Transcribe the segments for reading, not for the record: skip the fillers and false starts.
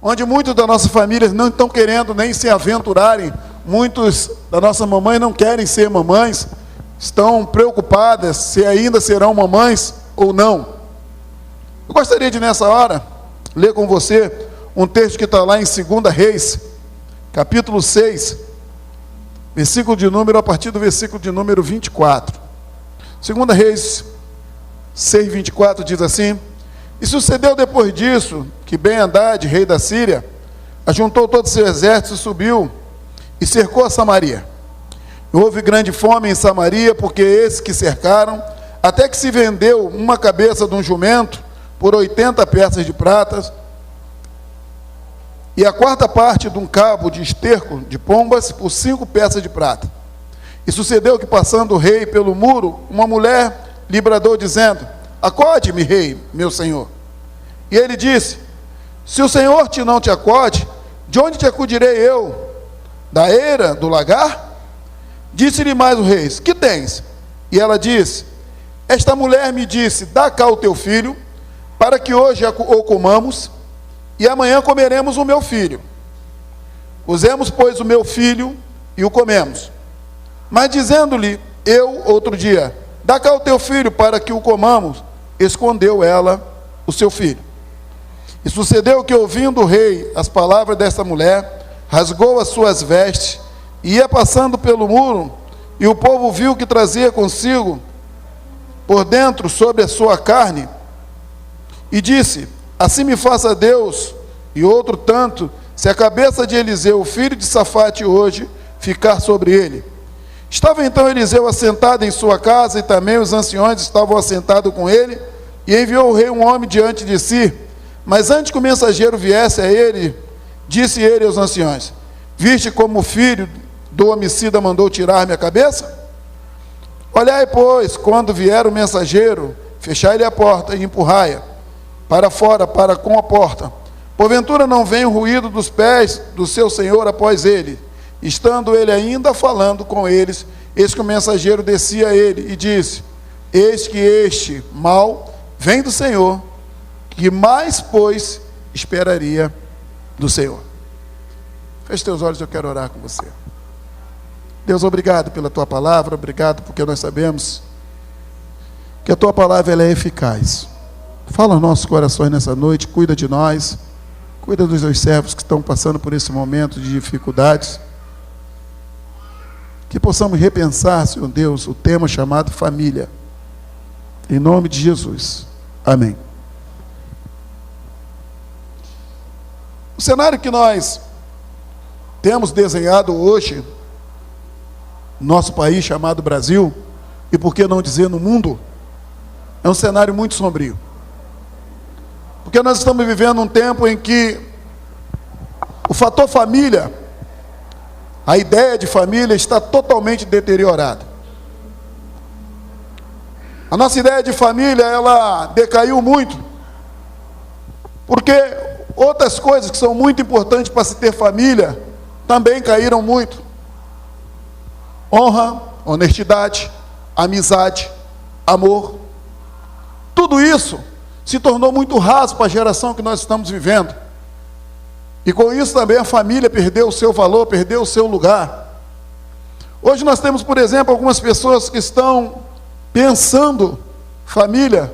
onde muitos da nossa família não estão querendo nem se aventurarem, muitos da nossa mamãe não querem ser mamães, estão preocupadas se ainda serão mamães ou não. Eu gostaria de, nessa hora, ler com você um texto que está lá em 2 Reis, capítulo 6, a partir do versículo de número 24. 2 Reis 6, 24 diz assim: E sucedeu depois disso, que Ben-Hadad, rei da Síria, ajuntou todo o seu exército, subiu e cercou a Samaria. E houve grande fome em Samaria, porque esses que cercaram, até que se vendeu uma cabeça de um jumento por 80 peças de prata, e a quarta parte de um cabo de esterco de pombas por 5 peças de prata. E sucedeu que, passando o rei pelo muro, uma mulher lhe bradou, dizendo: Acode-me, rei, meu senhor. E ele disse: Se o Senhor não te acode, de onde te acudirei eu? Da eira do lagar? Disse-lhe mais o rei: Que tens? E ela disse: Esta mulher me disse: Dá cá o teu filho, para que hoje o comamos, e amanhã comeremos o meu filho. Usemos, pois, o meu filho e o comemos. Mas dizendo-lhe eu outro dia: Dá cá o teu filho, para que o comamos, escondeu ela o seu filho. E sucedeu que, ouvindo o rei as palavras desta mulher, rasgou as suas vestes, e ia passando pelo muro, e o povo viu que trazia consigo, por dentro, sobre a sua carne, e disse: Assim me faça Deus, e outro tanto, se a cabeça de Eliseu, filho de Safate, hoje ficar sobre ele. Estava então Eliseu assentado em sua casa, e também os anciões estavam assentados com ele, e enviou o rei um homem diante de si. Mas antes que o mensageiro viesse a ele, disse ele aos anciões: Viste como o filho do homicida mandou tirar minha cabeça? Olhai, pois, quando vier o mensageiro, fechai-lhe a porta e empurrai-a para fora, para com a porta. Porventura não vem o ruído dos pés do seu senhor após ele. Estando ele ainda falando com eles, eis que o mensageiro descia a ele e disse: Eis que este mal vem do Senhor, que mais, pois, esperaria do Senhor. Feche teus olhos, eu quero orar com você. Deus, obrigado pela tua palavra, obrigado porque nós sabemos que a tua palavra ela é eficaz. Fala aos nossos corações nessa noite, cuida de nós, cuida dos teus servos que estão passando por esse momento de dificuldades. Que possamos repensar, Senhor Deus, o tema chamado família. Em nome de Jesus. Amém. O cenário que nós temos desenhado hoje, no nosso país chamado Brasil, e por que não dizer no mundo, é um cenário muito sombrio. Porque nós estamos vivendo um tempo em que o fator família, a ideia de família está totalmente deteriorada. A nossa ideia de família, ela decaiu muito, porque outras coisas que são muito importantes para se ter família, também caíram muito. Honra, honestidade, amizade, amor. Tudo isso se tornou muito raso para a geração que nós estamos vivendo. E com isso também a família perdeu o seu valor, perdeu o seu lugar. Hoje nós temos, por exemplo, algumas pessoas que estão pensando família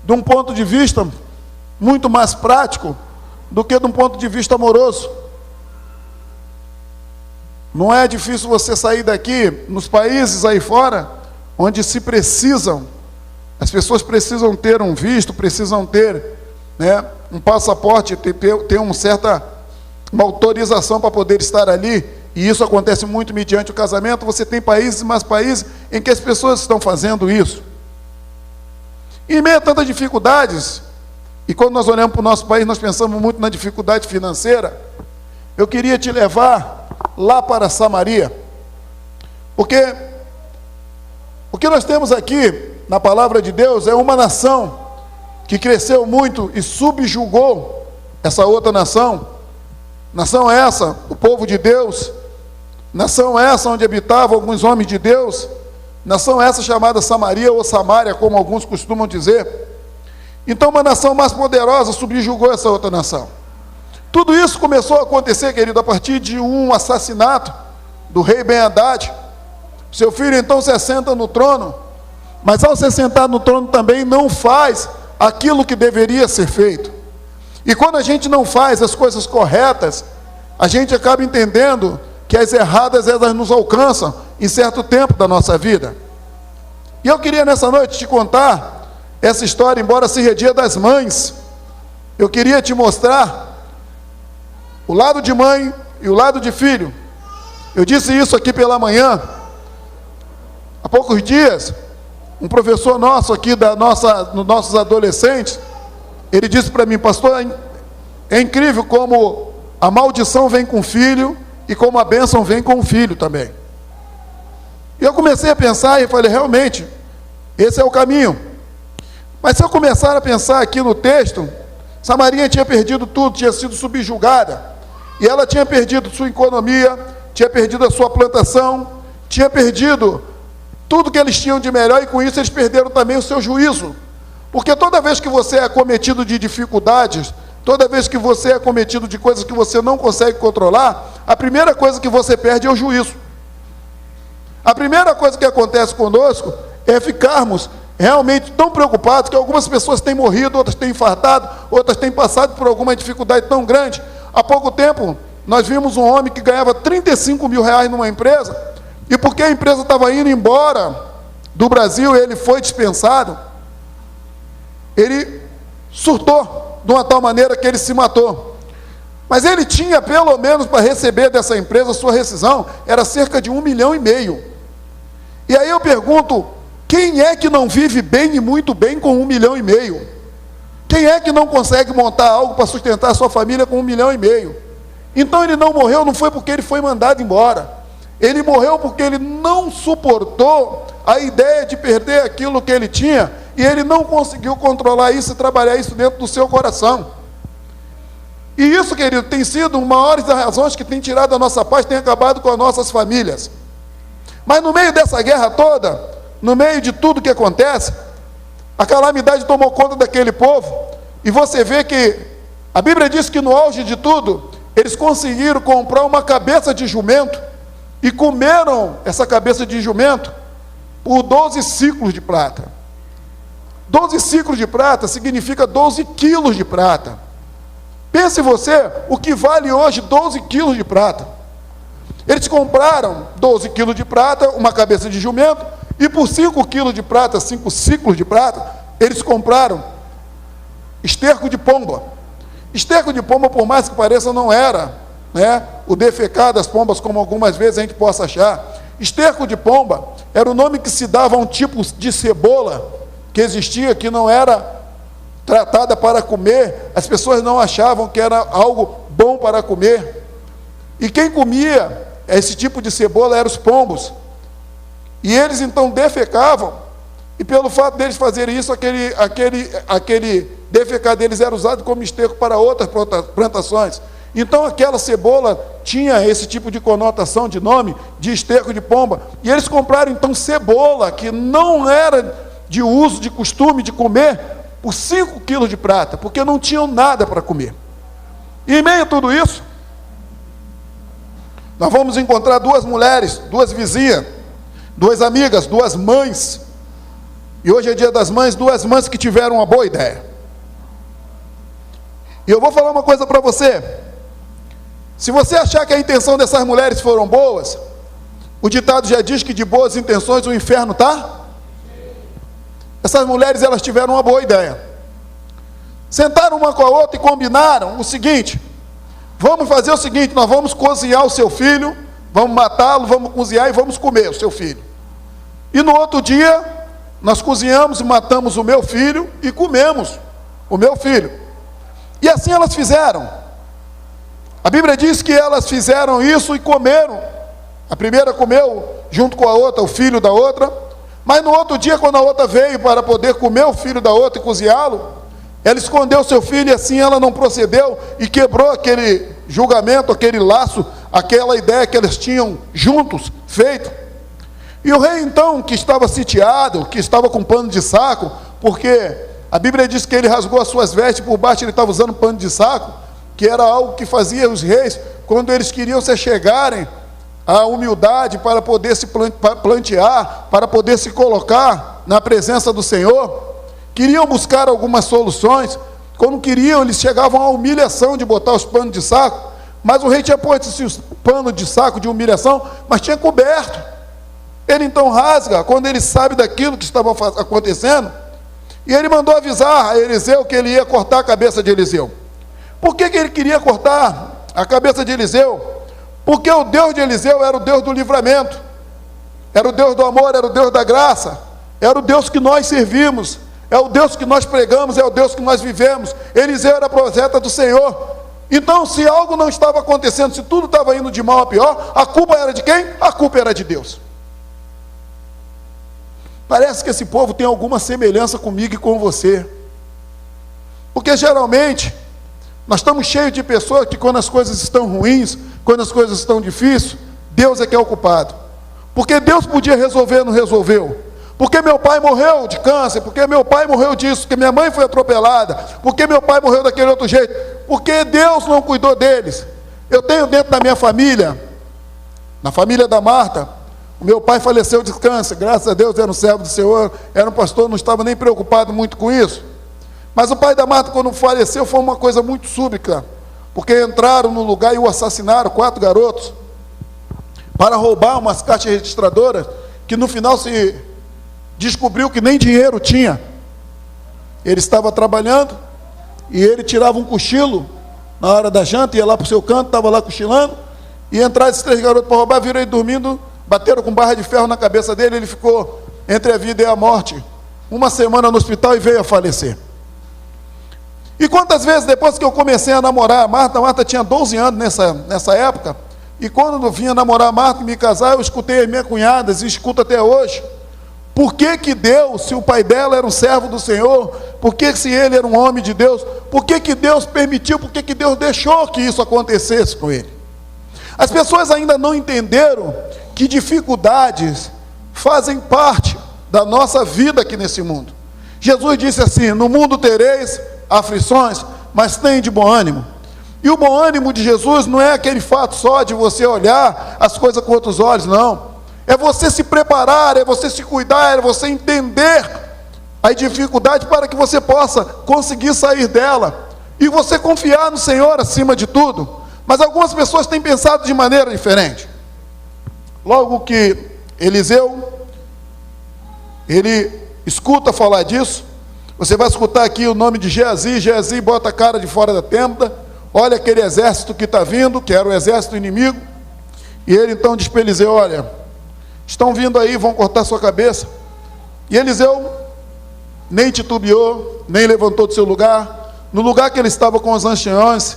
de um ponto de vista muito mais prático do que de um ponto de vista amoroso. Não é difícil você sair daqui, nos países aí fora, onde se precisam, as pessoas precisam ter um visto, precisam ter, né, um passaporte, ter uma autorização para poder estar ali, e isso acontece muito mediante o casamento. Você tem países e mais países em que as pessoas estão fazendo isso. E em meio a tantas dificuldades, e quando nós olhamos para o nosso país, nós pensamos muito na dificuldade financeira. Eu queria te levar lá para Samaria, porque o que nós temos aqui na palavra de Deus é uma nação que cresceu muito e subjugou essa outra nação. Nação essa, o povo de Deus, nação essa onde habitavam alguns homens de Deus, nação essa chamada Samaria ou Samária, como alguns costumam dizer. Então uma nação mais poderosa subjugou essa outra nação. Tudo isso começou a acontecer, querido, a partir de um assassinato do rei Ben-Hadad. Seu filho então se assenta no trono, mas ao se sentar no trono também não faz aquilo que deveria ser feito. E quando a gente não faz as coisas corretas, a gente acaba entendendo que as erradas, elas nos alcançam em certo tempo da nossa vida. E eu queria nessa noite te contar essa história, embora seja Dia das Mães. Eu queria te mostrar o lado de mãe e o lado de filho. Eu disse isso aqui pela manhã. Há poucos dias, um professor nosso aqui dos nossos adolescentes, ele disse para mim: pastor, é incrível como a maldição vem com o filho e como a bênção vem com o filho também. E eu comecei a pensar e falei, realmente, esse é o caminho. Mas se eu começar a pensar aqui no texto, Samaria tinha perdido tudo, tinha sido subjugada. E ela tinha perdido sua economia, tinha perdido a sua plantação, tinha perdido tudo que eles tinham de melhor, e com isso eles perderam também o seu juízo. Porque toda vez que você é acometido de dificuldades, toda vez que você é acometido de coisas que você não consegue controlar, a primeira coisa que você perde é o juízo. A primeira coisa que acontece conosco é ficarmos realmente tão preocupados que algumas pessoas têm morrido, outras têm infartado, outras têm passado por alguma dificuldade tão grande. Há pouco tempo, nós vimos um homem que ganhava 35 mil reais numa empresa, e porque a empresa estava indo embora do Brasil, ele foi dispensado, ele surtou de uma tal maneira que ele se matou. Mas ele tinha, pelo menos, para receber dessa empresa, sua rescisão, era cerca de 1,5 milhão. E aí eu pergunto, quem é que não vive bem e muito bem com 1,5 milhão? Quem é que não consegue montar algo para sustentar a sua família com 1,5 milhão? Então ele não morreu, não foi porque ele foi mandado embora. Ele morreu porque ele não suportou a ideia de perder aquilo que ele tinha, e ele não conseguiu controlar isso e trabalhar isso dentro do seu coração. E isso, querido, tem sido uma maiores das razões que tem tirado a nossa paz, tem acabado com as nossas famílias. Mas no meio dessa guerra toda, no meio de tudo que acontece, a calamidade tomou conta daquele povo, e você vê que a Bíblia diz que no auge de tudo, eles conseguiram comprar uma cabeça de jumento, e comeram essa cabeça de jumento por 12 ciclos de prata. 12 ciclos de prata significa 12 quilos de prata. Pense você, o que vale hoje 12 quilos de prata. Eles compraram 12 quilos de prata, uma cabeça de jumento, e por 5 quilos de prata, 5 ciclos de prata, eles compraram esterco de pomba. Esterco de pomba, por mais que pareça, não era, né, o defecar das pombas, como algumas vezes a gente possa achar. Esterco de pomba era o nome que se dava a um tipo de cebola que existia, que não era tratada para comer. As pessoas não achavam que era algo bom para comer. E quem comia esse tipo de cebola eram os pombos. E eles então defecavam, e pelo fato deles fazerem isso, aquele defecar deles era usado como esterco para outras plantações. Então aquela cebola tinha esse tipo de conotação, de nome, de esterco de pomba. E eles compraram então cebola, que não era de uso, de costume de comer, por 5 quilos de prata, porque não tinham nada para comer. E em meio a tudo isso, nós vamos encontrar duas mulheres, duas vizinhas, duas amigas, duas mães. E hoje é Dia das Mães, duas mães que tiveram uma boa ideia. E eu vou falar uma coisa para você. Se você achar que a intenção dessas mulheres foram boas, o ditado já diz que de boas intenções o inferno está. Essas mulheres, elas tiveram uma boa ideia. Sentaram uma com a outra e combinaram o seguinte: vamos fazer o seguinte, nós vamos cozinhar o seu filho, vamos matá-lo, vamos cozinhar e vamos comer o seu filho. E no outro dia, nós cozinhamos e matamos o meu filho e comemos o meu filho. E assim elas fizeram. A Bíblia diz que elas fizeram isso e comeram. A primeira comeu junto com a outra, o filho da outra. Mas no outro dia, quando a outra veio para poder comer o filho da outra e cozinhá-lo, ela escondeu seu filho, e assim ela não procedeu e quebrou aquele julgamento, aquele laço, aquela ideia que eles tinham juntos feito. E o rei então, que estava sitiado, que estava com pano de saco, porque a Bíblia diz que ele rasgou as suas vestes, por baixo ele estava usando pano de saco, que era algo que fazia os reis, quando eles queriam se chegarem à humildade para poder se plantear, para poder se colocar na presença do Senhor, queriam buscar algumas soluções. Quando queriam, eles chegavam à humilhação de botar os panos de saco, mas o rei tinha posto esse pano de saco de humilhação, mas tinha coberto. Ele então rasga, quando ele sabe daquilo que estava acontecendo, e ele mandou avisar a Eliseu que ele ia cortar a cabeça de Eliseu. Por que ele queria cortar a cabeça de Eliseu? Porque o Deus de Eliseu era o Deus do livramento, era o Deus do amor, era o Deus da graça, era o Deus que nós servimos, é o Deus que nós pregamos, é o Deus que nós vivemos. Eliseu era profeta do Senhor. Então, se algo não estava acontecendo, se tudo estava indo de mal a pior, a culpa era de quem? A culpa era de Deus. Parece que esse povo tem alguma semelhança comigo e com você, porque geralmente nós estamos cheios de pessoas que, quando as coisas estão ruins, quando as coisas estão difíceis, Deus é que é o culpado, porque Deus podia resolver, não resolveu, porque meu pai morreu de câncer, porque meu pai morreu disso, porque minha mãe foi atropelada, porque meu pai morreu daquele outro jeito, porque Deus não cuidou deles. Eu tenho dentro da minha família, na família da Marta, o meu pai faleceu de câncer, graças a Deus, era um servo do Senhor, era um pastor, não estava nem preocupado muito com isso. Mas o pai da Marta, quando faleceu, foi uma coisa muito súbita, porque entraram no lugar e o assassinaram, 4 garotos, para roubar umas caixas registradoras, que no final se descobriu que nem dinheiro tinha. Ele estava trabalhando, e ele tirava um cochilo, na hora da janta, ia lá para o seu canto, estava lá cochilando, e entraram esses 3 garotos para roubar, viram ele dormindo, bateram com barra de ferro na cabeça dele, ele ficou entre a vida e a morte, 1 semana no hospital e veio a falecer. E quantas vezes, depois que eu comecei a namorar a Marta tinha 12 anos nessa época, e quando eu vinha namorar a Marta e me casar, eu escutei as minhas cunhadas, e escuto até hoje, por que Deus, se o pai dela era um servo do Senhor, por que se ele era um homem de Deus, por que Deus permitiu, por que Deus deixou que isso acontecesse com ele? As pessoas ainda não entenderam que dificuldades fazem parte da nossa vida aqui nesse mundo. Jesus disse assim: no mundo tereis aflições, mas tem de bom ânimo. E o bom ânimo de Jesus não é aquele fato só de você olhar as coisas com outros olhos, não. É você se preparar, é você se cuidar, é você entender a dificuldade para que você possa conseguir sair dela. E você confiar no Senhor acima de tudo. Mas algumas pessoas têm pensado de maneira diferente. Logo que Eliseu, ele escuta falar disso, você vai escutar aqui o nome de Geazi. Geazi bota a cara de fora da tenda, olha aquele exército que está vindo, que era o exército inimigo, e ele então diz para Eliseu: olha, estão vindo aí, vão cortar sua cabeça. E Eliseu nem titubeou, nem levantou do seu lugar. No lugar que ele estava com os anciãos,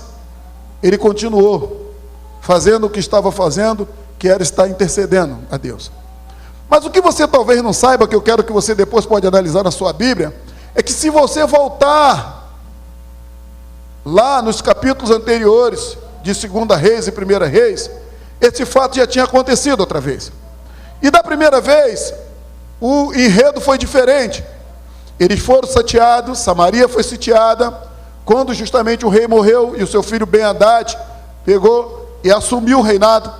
ele continuou fazendo o que estava fazendo, que era estar intercedendo a Deus. Mas o que você talvez não saiba, que eu quero que você depois pode analisar na sua Bíblia, é que se você voltar lá nos capítulos anteriores de 2 Reis e 1 Reis, esse fato já tinha acontecido outra vez. E da primeira vez, o enredo foi diferente. Eles foram sitiados, Samaria foi sitiada, quando justamente o rei morreu e o seu filho Ben-Hadad pegou e assumiu o reinado.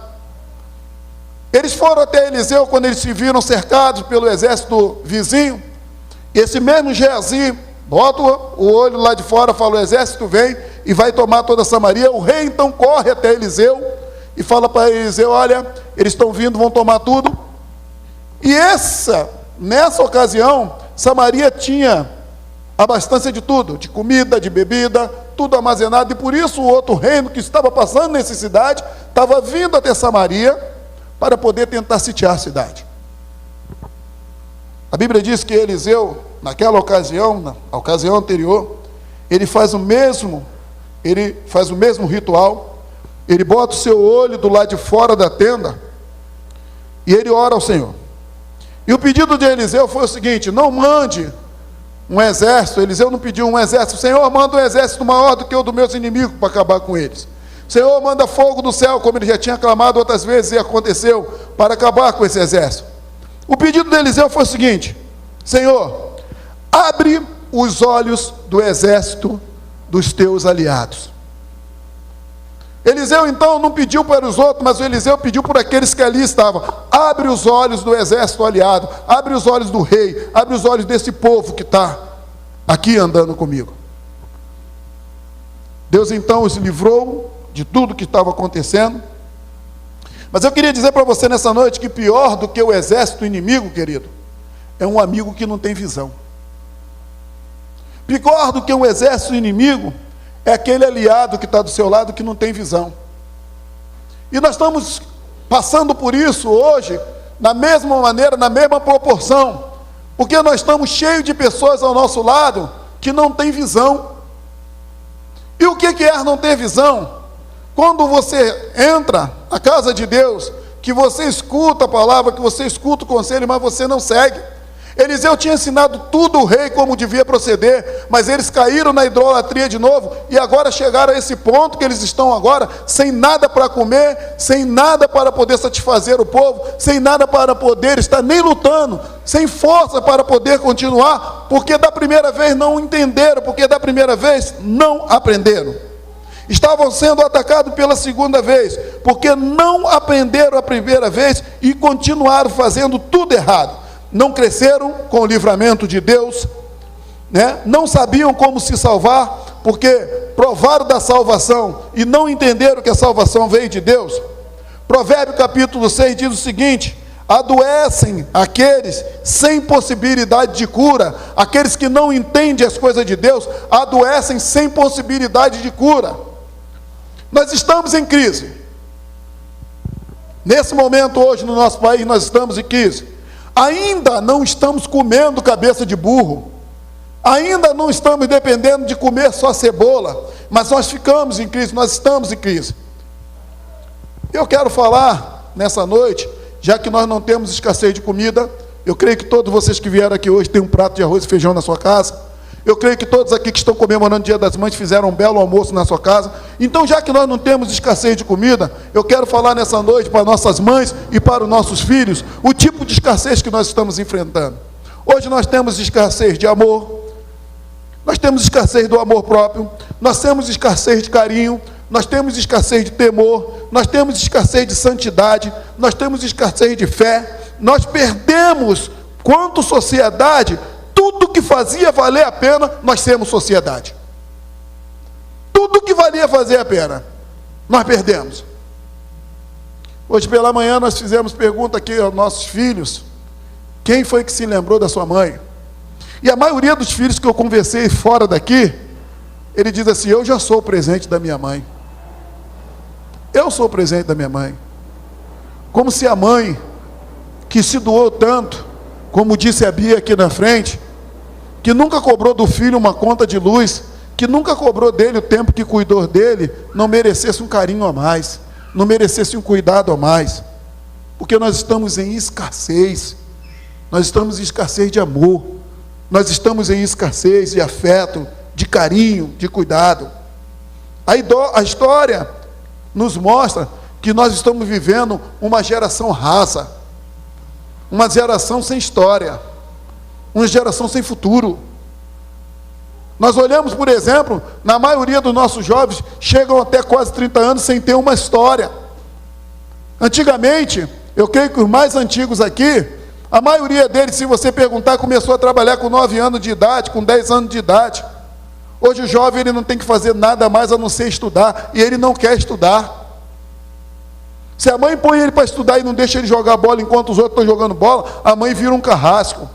Eles foram até Eliseu quando eles se viram cercados pelo exército vizinho. Esse mesmo Geazi bota o olho lá de fora, fala: o exército vem e vai tomar toda Samaria. O rei então corre até Eliseu e fala para Eliseu: olha, eles estão vindo, vão tomar tudo. E nessa ocasião, Samaria tinha abastança de tudo, de comida, de bebida, tudo armazenado, e por isso o outro reino que estava passando necessidade, estava vindo até Samaria, para poder tentar sitiar a cidade. A Bíblia diz que Eliseu, naquela ocasião, na ocasião anterior, ele faz o mesmo ritual, ele bota o seu olho do lado de fora da tenda, e ele ora ao Senhor. E o pedido de Eliseu foi o seguinte: não mande um exército. Eliseu não pediu um exército: Senhor, manda um exército maior do que o dos meus inimigos para acabar com eles. Senhor, manda fogo do céu, como ele já tinha clamado outras vezes e aconteceu, para acabar com esse exército. O pedido de Eliseu foi o seguinte: Senhor, abre os olhos do exército dos teus aliados. Eliseu então não pediu para os outros, mas o Eliseu pediu por aqueles que ali estavam: abre os olhos do exército aliado, abre os olhos do rei, abre os olhos desse povo que está aqui andando comigo. Deus então os livrou de tudo que estava acontecendo. Mas eu queria dizer para você nessa noite que pior do que o exército inimigo, querido, é um amigo que não tem visão. Pior do que um exército inimigo é aquele aliado que está do seu lado que não tem visão. E nós estamos passando por isso hoje, na mesma maneira, na mesma proporção, porque nós estamos cheios de pessoas ao nosso lado que não têm visão. E o que é não ter visão? Quando você entra na casa de Deus, que você escuta a palavra, que você escuta o conselho, mas você não segue. Eliseu tinha ensinado tudo o rei como devia proceder, mas eles caíram na idolatria de novo, e agora chegaram a esse ponto que eles estão agora, sem nada para comer, sem nada para poder satisfazer o povo, sem nada para poder estar nem lutando, sem força para poder continuar, porque da primeira vez não entenderam, porque da primeira vez não aprenderam. Estavam sendo atacados pela segunda vez, porque não aprenderam a primeira vez e continuaram fazendo tudo errado. Não cresceram com o livramento de Deus, né? Não sabiam como se salvar, porque provaram da salvação e não entenderam que a salvação veio de Deus. Provérbio capítulo 6 diz o seguinte: adoecem aqueles sem possibilidade de cura, aqueles que não entendem as coisas de Deus, adoecem sem possibilidade de cura. Nós estamos em crise. Nesse momento hoje no nosso país nós estamos em crise. Ainda não estamos comendo cabeça de burro, ainda não estamos dependendo de comer só cebola, mas nós ficamos em crise, nós estamos em crise. Eu quero falar nessa noite, já que nós não temos escassez de comida, eu creio que todos vocês que vieram aqui hoje têm um prato de arroz e feijão na sua casa. Eu creio que todos aqui que estão comemorando o Dia das Mães fizeram um belo almoço na sua casa. Então, já que nós não temos escassez de comida, eu quero falar nessa noite para nossas mães e para os nossos filhos o tipo de escassez que nós estamos enfrentando. Hoje nós temos escassez de amor, nós temos escassez do amor próprio, nós temos escassez de carinho, nós temos escassez de temor, nós temos escassez de santidade, nós temos escassez de fé. Nós perdemos, quanto sociedade, tudo que fazia valer a pena. Nós temos sociedade. Tudo que valia fazer a pena, nós perdemos. Hoje pela manhã nós fizemos pergunta aqui aos nossos filhos: quem foi que se lembrou da sua mãe? E a maioria dos filhos que eu conversei fora daqui, ele diz assim: eu já sou o presente da minha mãe. Eu sou o presente da minha mãe. Como se a mãe, que se doou tanto, como disse a Bia aqui na frente, que nunca cobrou do filho uma conta de luz, que nunca cobrou dele o tempo que cuidou dele, não merecesse um carinho a mais, não merecesse um cuidado a mais. Porque nós estamos em escassez, nós estamos em escassez de amor, nós estamos em escassez de afeto, de carinho, de cuidado. A história nos mostra que nós estamos vivendo uma geração rasa, uma geração sem história, uma geração sem futuro. Nós olhamos, por exemplo, na maioria dos nossos jovens chegam até quase 30 anos sem ter uma história. Antigamente, eu creio que os mais antigos aqui, a maioria deles, se você perguntar, começou a trabalhar com 9 anos de idade, com 10 anos de idade. Hoje o jovem ele não tem que fazer nada mais a não ser estudar, e ele não quer estudar. Se a mãe põe ele para estudar e não deixa ele jogar bola enquanto os outros estão jogando bola, a mãe vira um carrasco.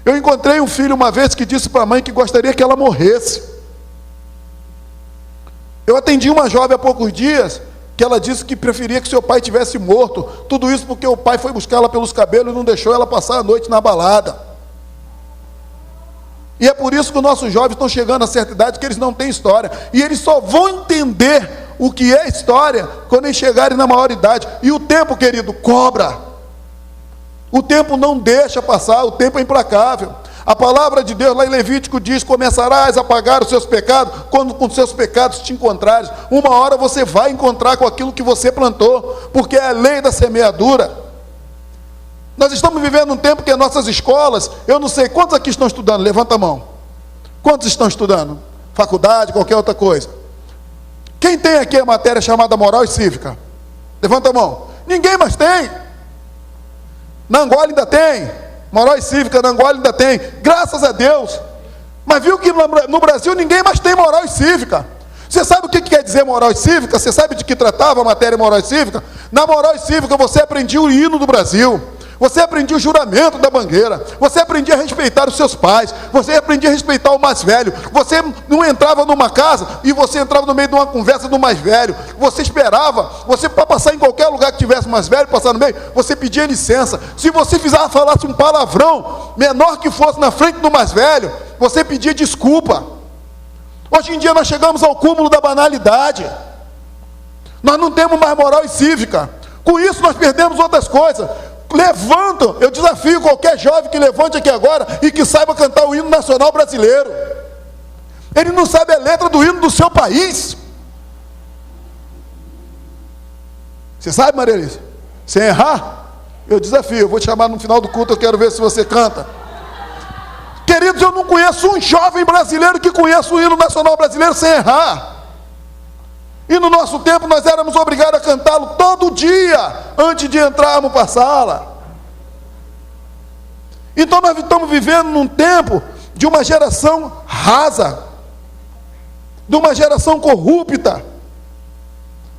Eu encontrei um filho uma vez que disse para a mãe que gostaria que ela morresse. Eu atendi uma jovem há poucos dias, que ela disse que preferia que seu pai tivesse morto. Tudo isso porque o pai foi buscá-la pelos cabelos e não deixou ela passar a noite na balada. E é por isso que os nossos jovens estão chegando a certa idade que eles não têm história. E eles só vão entender o que é história quando eles chegarem na maior idade. E o tempo, querido, cobra. O tempo não deixa passar, o tempo é implacável. A palavra de Deus lá em Levítico diz: começarás a pagar os seus pecados quando com os seus pecados te encontrares. Uma hora você vai encontrar com aquilo que você plantou, porque é a lei da semeadura. Nós estamos vivendo um tempo que as nossas escolas, eu não sei, quantos aqui estão estudando? Levanta a mão. Quantos estão estudando? Faculdade, qualquer outra coisa. Quem tem aqui a matéria chamada moral e cívica? Levanta a mão. Ninguém mais tem. Na Angola ainda tem. Moral e cívica na Angola ainda tem. Graças a Deus. Mas viu que no Brasil ninguém mais tem moral e cívica. Você sabe o que quer dizer moral e cívica? Você sabe de que tratava a matéria moral e cívica? Na moral e cívica você aprendia o hino do Brasil. Você aprendia o juramento da bandeira. Você aprendia a respeitar os seus pais. Você aprendia a respeitar o mais velho. Você não entrava numa casa e você entrava no meio de uma conversa do mais velho. Você esperava. Você, para passar em qualquer lugar que tivesse mais velho, passar no meio, você pedia licença. Se você falasse um palavrão, menor que fosse, na frente do mais velho, você pedia desculpa. Hoje em dia nós chegamos ao cúmulo da banalidade. Nós não temos mais moral e cívica. Com isso nós perdemos outras coisas. Levantam, eu desafio qualquer jovem que levante aqui agora e que saiba cantar o hino nacional brasileiro. Ele não sabe a letra do hino do seu país. Você sabe, Maria Alice? Sem errar, eu desafio, eu vou te chamar no final do culto, eu quero ver se você canta. Queridos, eu não conheço um jovem brasileiro que conheça o hino nacional brasileiro sem errar. E no nosso tempo nós éramos obrigados a cantá-lo todo dia, antes de entrarmos para a sala. Então nós estamos vivendo num tempo de uma geração rasa, de uma geração corrupta.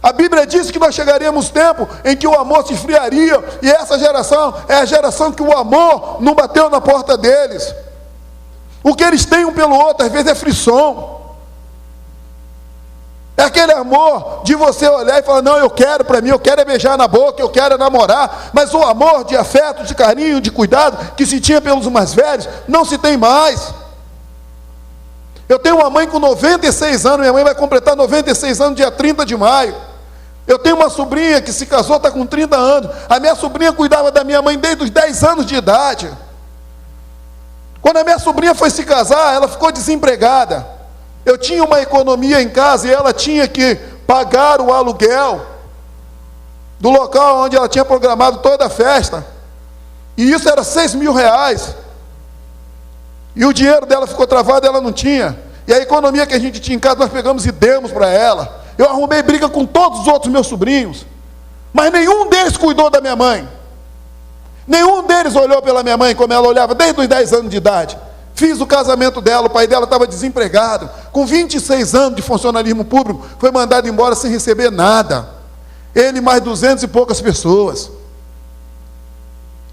A Bíblia diz que nós chegaríamos tempo em que o amor se esfriaria, e essa geração é a geração que o amor não bateu na porta deles. O que eles têm um pelo outro, às vezes é frisson. É aquele amor de você olhar e falar, não, eu quero para mim, eu quero é beijar na boca, eu quero é namorar, mas o amor de afeto, de carinho, de cuidado, que se tinha pelos mais velhos, não se tem mais. Eu tenho uma mãe com 96 anos, minha mãe vai completar 96 anos dia 30 de maio. Eu tenho uma sobrinha que se casou, está com 30 anos, a minha sobrinha cuidava da minha mãe desde os 10 anos de idade. Quando a minha sobrinha foi se casar, ela ficou desempregada. Eu tinha uma economia em casa e ela tinha que pagar o aluguel do local onde ela tinha programado toda a festa. E isso era 6 mil reais. E o dinheiro dela ficou travado e ela não tinha. E a economia que a gente tinha em casa, nós pegamos e demos para ela. Eu arrumei briga com todos os outros meus sobrinhos. Mas nenhum deles cuidou da minha mãe. Nenhum deles olhou pela minha mãe como ela olhava desde os 10 anos de idade. Fiz o casamento dela, o pai dela estava desempregado, com 26 anos de funcionalismo público, foi mandado embora sem receber nada. Ele mais 200 e poucas pessoas.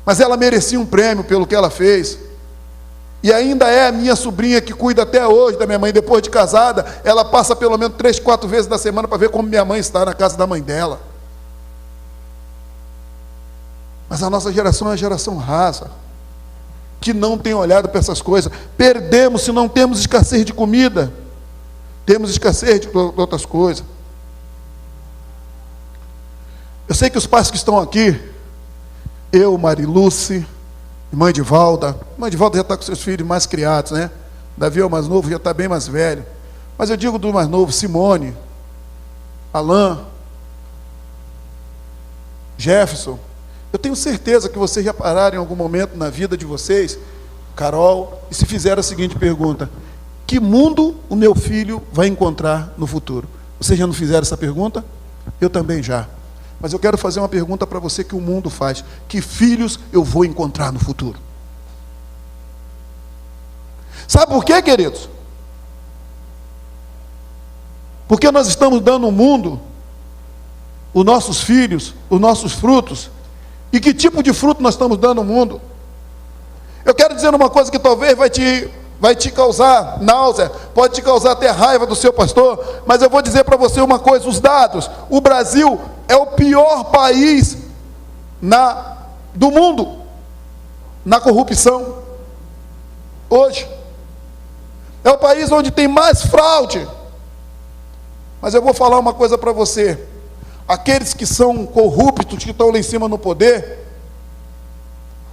Mas ela merecia um prêmio pelo que ela fez. E ainda é a minha sobrinha que cuida até hoje da minha mãe. Depois de casada, ela passa pelo menos 3, 4 vezes na semana para ver como minha mãe está na casa da mãe dela. Mas a nossa geração é uma geração rasa, que não tem olhado para essas coisas. Perdemos se não temos escassez de comida, temos escassez de outras coisas. Eu sei que os pais que estão aqui, eu, Mariluce, mãe de Valda já está com seus filhos mais criados, né? Davi é o mais novo, já está bem mais velho. Mas eu digo do mais novo, Simone, Alain, Jefferson. Eu tenho certeza que vocês já pararam em algum momento na vida de vocês, Carol, e se fizeram a seguinte pergunta: que mundo o meu filho vai encontrar no futuro? Vocês já não fizeram essa pergunta? Eu também já. Mas eu quero fazer uma pergunta para você que o mundo faz: que filhos eu vou encontrar no futuro? Sabe por quê, queridos? Porque nós estamos dando ao mundo os nossos filhos, os nossos frutos. E que tipo de fruto nós estamos dando ao mundo? Eu quero dizer uma coisa que talvez vai te causar náusea, pode te causar até raiva do seu pastor, mas eu vou dizer para você uma coisa: os dados, o Brasil é o pior país do mundo na corrupção. Hoje é o país onde tem mais fraude. Mas eu vou falar uma coisa para você: aqueles que são corruptos, que estão lá em cima no poder,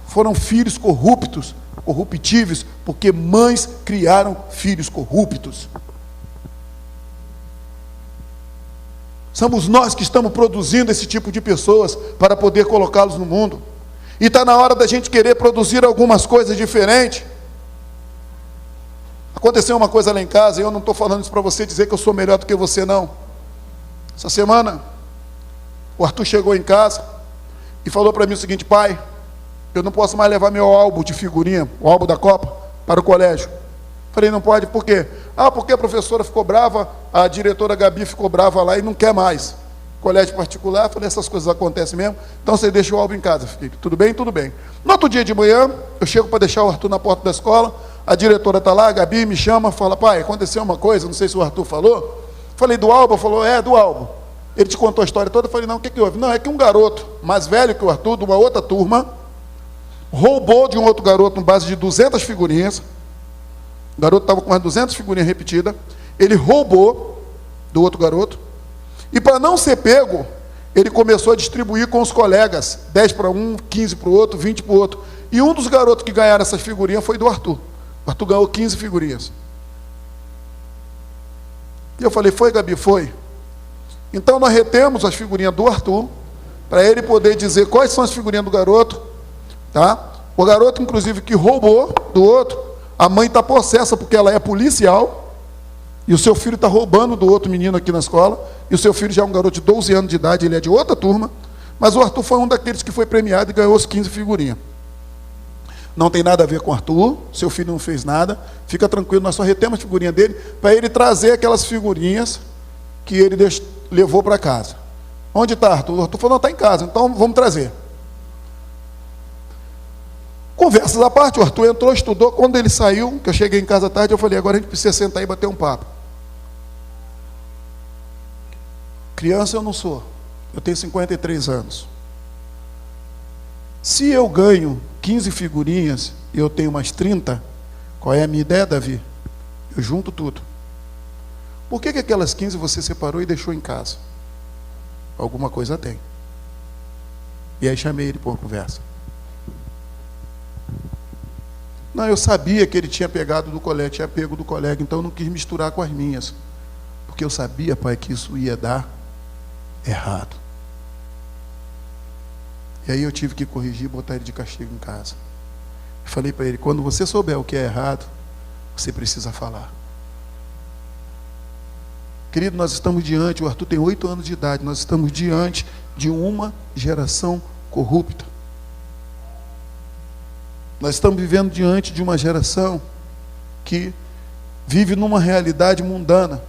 foram filhos corruptos, corruptíveis, porque mães criaram filhos corruptos. Somos nós que estamos produzindo esse tipo de pessoas para poder colocá-los no mundo. E está na hora da gente querer produzir algumas coisas diferentes. Aconteceu uma coisa lá em casa, e eu não estou falando isso para você dizer que eu sou melhor do que você, não. Essa semana, o Arthur chegou em casa e falou para mim o seguinte: pai, eu não posso mais levar meu álbum de figurinha, o álbum da Copa, para o colégio. Falei, não pode, por quê? Porque a professora ficou brava, a diretora Gabi ficou brava lá e não quer mais. Colégio particular, falei, essas coisas acontecem mesmo, então você deixa o álbum em casa, filho. Tudo bem? Tudo bem. No outro dia de manhã, eu chego para deixar o Arthur na porta da escola, a diretora está lá, a Gabi me chama, fala, pai, aconteceu uma coisa, não sei se o Arthur falou. Falei, do álbum? Falou, do álbum. Ele te contou a história toda? Eu falei, não, o que houve? Não, é que um garoto mais velho que o Arthur, de uma outra turma, roubou de um outro garoto, em base de 200 figurinhas. O garoto estava com umas 200 figurinhas repetidas. Ele roubou do outro garoto. E para não ser pego, ele começou a distribuir com os colegas. 10 para um, 15 para o outro, 20 para o outro. E um dos garotos que ganharam essas figurinhas foi do Arthur. O Arthur ganhou 15 figurinhas. E eu falei, foi, Gabi? Foi. Então nós retemos as figurinhas do Arthur, para ele poder dizer quais são as figurinhas do garoto. Tá? O garoto, inclusive, que roubou do outro, a mãe está possessa porque ela é policial, e o seu filho está roubando do outro menino aqui na escola, e o seu filho já é um garoto de 12 anos de idade, ele é de outra turma, mas o Arthur foi um daqueles que foi premiado e ganhou os 15 figurinhas. Não tem nada a ver com o Arthur, seu filho não fez nada, fica tranquilo, nós só retemos a figurinha dele, para ele trazer aquelas figurinhas que ele levou para casa. Onde está, Arthur? O Arthur falou, não, está em casa, então vamos trazer. Conversas à parte, o Arthur entrou, estudou, quando ele saiu, que eu cheguei em casa à tarde, eu falei, agora a gente precisa sentar e bater um papo. Criança eu não sou, eu tenho 53 anos. Se eu ganho 15 figurinhas e eu tenho mais 30, qual é a minha ideia, Davi? Eu junto tudo. Por que aquelas 15 você separou e deixou em casa? Alguma coisa tem. E aí chamei ele para uma conversa. Não, eu sabia que ele tinha pegado do colega, tinha pego do colega, então eu não quis misturar com as minhas. Porque eu sabia, pai, que isso ia dar errado. E aí eu tive que corrigir e botar ele de castigo em casa. Falei para ele, quando você souber o que é errado, você precisa falar. Querido, nós estamos diante, o Arthur tem 8 anos de idade, nós estamos diante de uma geração corrupta. Nós estamos vivendo diante de uma geração que vive numa realidade mundana.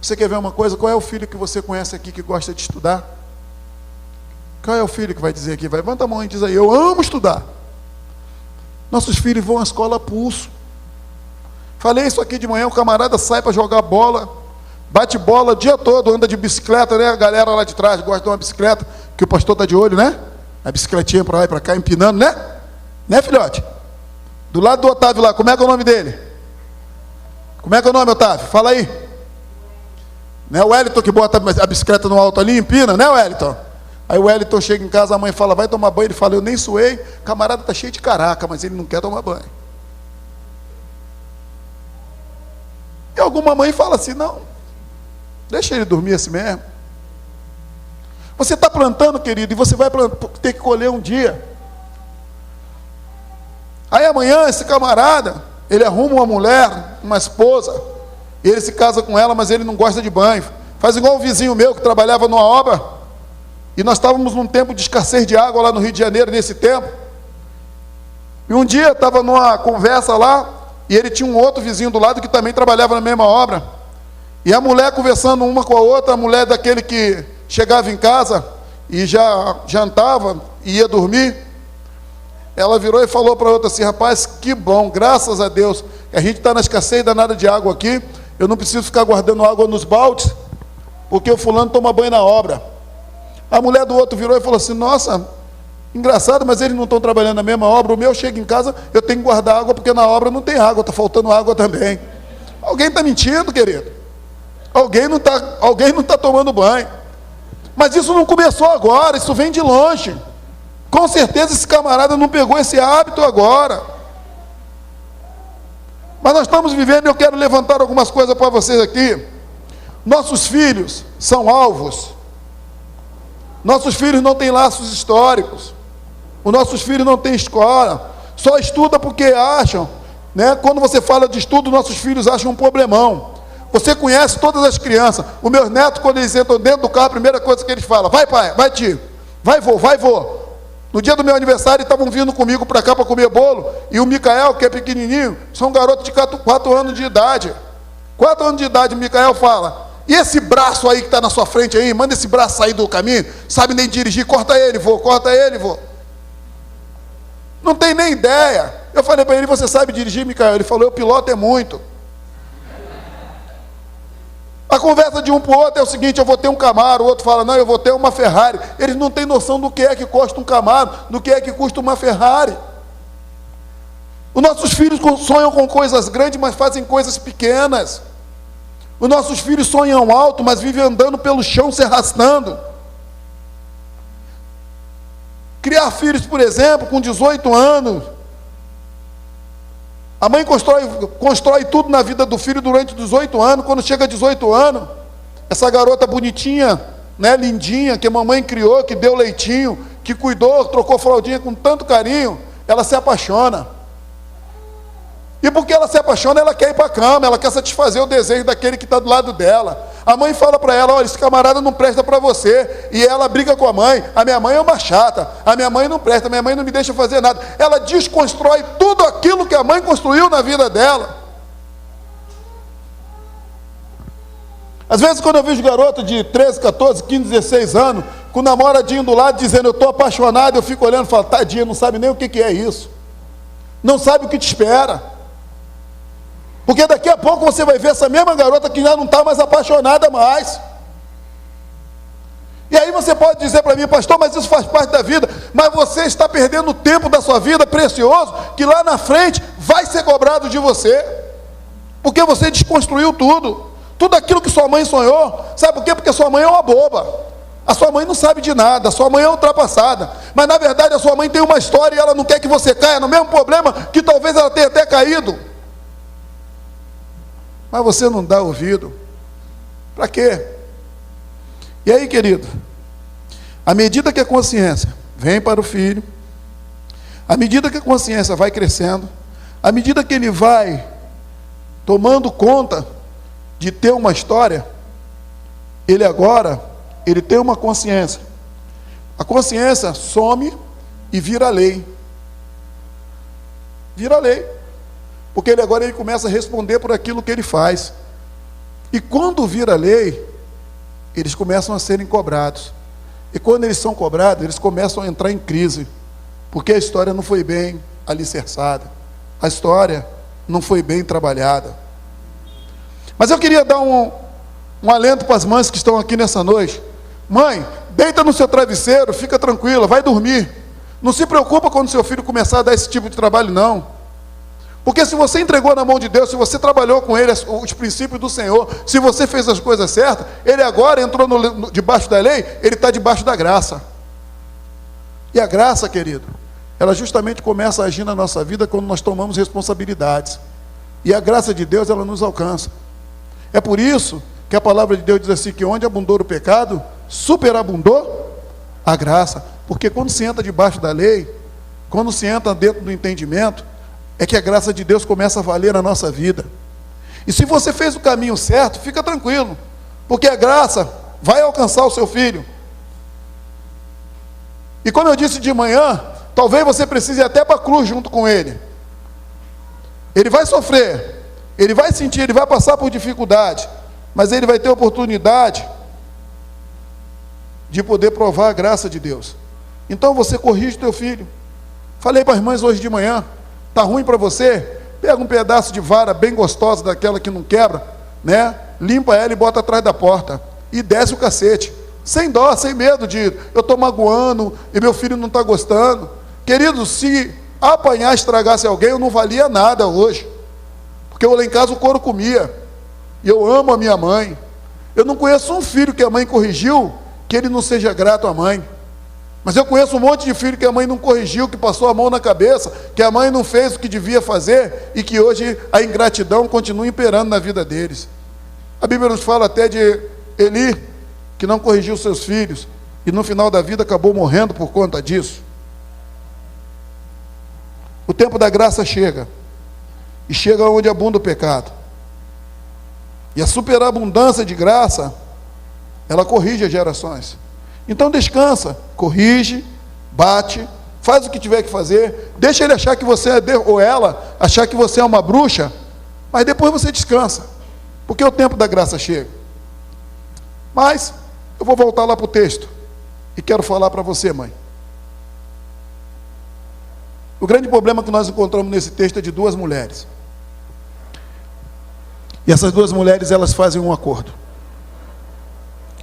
Você quer ver uma coisa? Qual é o filho que você conhece aqui que gosta de estudar? Qual é o filho que vai dizer aqui? Vai, levanta a mão e diz aí, eu amo estudar. Nossos filhos vão à escola a pulso. Falei isso aqui de manhã, o camarada sai para jogar bola, bate bola o dia todo, anda de bicicleta, né? A galera lá de trás gosta de uma bicicleta, que o pastor está de olho, né? A bicicletinha para lá e para cá, empinando, né? Né, filhote? Do lado do Otávio lá, como é que é o nome dele? Como é que é o nome, Otávio? Fala aí. Não é o Wellington que bota a bicicleta no alto ali e empina, né, Wellington? Aí o Wellington chega em casa, a mãe fala, vai tomar banho. Ele fala, eu nem suei, o camarada está cheio de caraca, mas ele não quer tomar banho. E alguma mãe fala assim, não, deixa ele dormir assim mesmo. Você está plantando, querido, e você vai ter que colher um dia. Aí amanhã esse camarada, ele arruma uma mulher, uma esposa, e ele se casa com ela, mas ele não gosta de banho. Faz igual um vizinho meu que trabalhava numa obra, e nós estávamos num tempo de escassez de água lá no Rio de Janeiro, nesse tempo. E um dia estava numa conversa lá, e ele tinha um outro vizinho do lado que também trabalhava na mesma obra. E a mulher conversando uma com a outra, a mulher daquele que chegava em casa e já jantava e ia dormir, ela virou e falou para a outra assim, rapaz, que bom, graças a Deus, a gente está na escassez danada de água aqui, eu não preciso ficar guardando água nos baldes, porque o fulano toma banho na obra. A mulher do outro virou e falou assim, nossa, engraçado, mas eles não estão trabalhando na mesma obra, o meu chega em casa, eu tenho que guardar água, porque na obra não tem água, está faltando água também. Alguém está mentindo, querido? Alguém não está tomando banho. Mas isso não começou agora, isso vem de longe. Com certeza esse camarada não pegou esse hábito agora. Mas nós estamos vivendo, e eu quero levantar algumas coisas para vocês aqui. Nossos filhos são alvos. Nossos filhos não têm laços históricos. Os nossos filhos não têm escola. Só estuda porque acham, né? Quando você fala de estudo, nossos filhos acham um problemão. Você conhece todas as crianças. Os meus netos, quando eles entram dentro do carro, a primeira coisa que eles falam: vai pai, vai tio, vai vô, vai vô. No dia do meu aniversário, estavam vindo comigo para cá para comer bolo, e o Micael, que é pequenininho, são um garoto de 4 anos de idade. 4 anos de idade, o Micael fala: e esse braço aí que está na sua frente aí, manda esse braço sair do caminho, sabe nem dirigir, corta ele, vô, corta ele, vô. Não tem nem ideia. Eu falei para ele: você sabe dirigir, Micael? Ele falou: eu piloto é muito. A conversa de um para o outro é o seguinte: eu vou ter um Camaro, o outro fala: não, eu vou ter uma Ferrari. Eles não têm noção do que é que custa um Camaro, do que é que custa uma Ferrari. Os nossos filhos sonham com coisas grandes, mas fazem coisas pequenas. Os nossos filhos sonham alto, mas vivem andando pelo chão, se arrastando. Criar filhos, por exemplo, com 18 anos. A mãe constrói tudo na vida do filho durante 18 anos. Quando chega a 18 anos, essa garota bonitinha, né, lindinha, que a mamãe criou, que deu leitinho, que cuidou, trocou fraldinha com tanto carinho, ela se apaixona. E porque ela se apaixona, ela quer ir para a cama, ela quer satisfazer o desejo daquele que está do lado dela. A mãe fala para ela: olha, esse camarada não presta para você. E ela briga com a mãe: a minha mãe é uma chata, a minha mãe não presta, a minha mãe não me deixa fazer nada. Ela desconstrói tudo aquilo que a mãe construiu na vida dela. Às vezes, quando eu vejo garoto de 13, 14, 15, 16 anos, com o namoradinho do lado, dizendo: eu estou apaixonado, eu fico olhando e falo: tadinha, não sabe nem o que é isso. Não sabe o que te espera. Porque daqui a pouco você vai ver essa mesma garota que já não está mais apaixonada mais. E aí você pode dizer para mim: pastor, mas isso faz parte da vida. Mas você está perdendo o tempo da sua vida precioso, que lá na frente vai ser cobrado de você. Porque você desconstruiu tudo. Tudo aquilo que sua mãe sonhou. Sabe por quê? Porque sua mãe é uma boba. A sua mãe não sabe de nada, a sua mãe é ultrapassada. Mas na verdade a sua mãe tem uma história e ela não quer que você caia no mesmo problema que talvez ela tenha até caído. Mas você não dá ouvido. Para quê? E aí, querido, à medida que a consciência vem para o filho, à medida que a consciência vai crescendo, à medida que ele vai tomando conta de ter uma história, ele tem uma consciência. A consciência some e vira lei. Vira lei. Porque ele começa a responder por aquilo que ele faz. E quando vira lei, eles começam a serem cobrados. E quando eles são cobrados, eles começam a entrar em crise. Porque a história não foi bem alicerçada. A história não foi bem trabalhada. Mas eu queria dar um alento para as mães que estão aqui nessa noite. Mãe, deita no seu travesseiro, fica tranquila, vai dormir. Não se preocupa quando seu filho começar a dar esse tipo de trabalho, não. Porque se você entregou na mão de Deus, se você trabalhou com Ele os princípios do Senhor, se você fez as coisas certas, Ele agora entrou debaixo da lei, Ele está debaixo da graça. E a graça, querido, ela justamente começa a agir na nossa vida quando nós tomamos responsabilidades. E a graça de Deus, ela nos alcança. É por isso que a palavra de Deus diz assim, que onde abundou o pecado, superabundou a graça. Porque quando se entra debaixo da lei, quando se entra dentro do entendimento, é que a graça de Deus começa a valer na nossa vida. E se você fez o caminho certo, fica tranquilo, porque a graça vai alcançar o seu filho. E como eu disse de manhã, talvez você precise ir até para a cruz junto com ele. Ele vai sofrer, ele vai sentir, ele vai passar por dificuldade, mas ele vai ter oportunidade de poder provar a graça de Deus. Então você corrige o teu filho. Falei para as mães hoje de manhã: está ruim para você? Pega um pedaço de vara bem gostosa, daquela que não quebra, né? Limpa ela e bota atrás da porta. E desce o cacete. Sem dó, sem medo de eu estou magoando e meu filho não está gostando. Querido, se apanhar, estragasse alguém, eu não valia nada hoje. Porque eu lá em casa o couro comia. E eu amo a minha mãe. Eu não conheço um filho que a mãe corrigiu, que ele não seja grato à mãe. Mas eu conheço um monte de filho que a mãe não corrigiu, que passou a mão na cabeça, que a mãe não fez o que devia fazer, e que hoje a ingratidão continua imperando na vida deles. A Bíblia nos fala até de Eli, que não corrigiu seus filhos, e no final da vida acabou morrendo por conta disso. O tempo da graça chega, e chega onde abunda o pecado. E a superabundância de graça, ela corrige as gerações. Então descansa, corrige, bate, faz o que tiver que fazer, deixa ele achar que você é, ou ela, achar que você é uma bruxa, mas depois você descansa, porque o tempo da graça chega. Mas, eu vou voltar lá para o texto, e quero falar para você, mãe. O grande problema que nós encontramos nesse texto é de duas mulheres. E essas duas mulheres, elas fazem um acordo.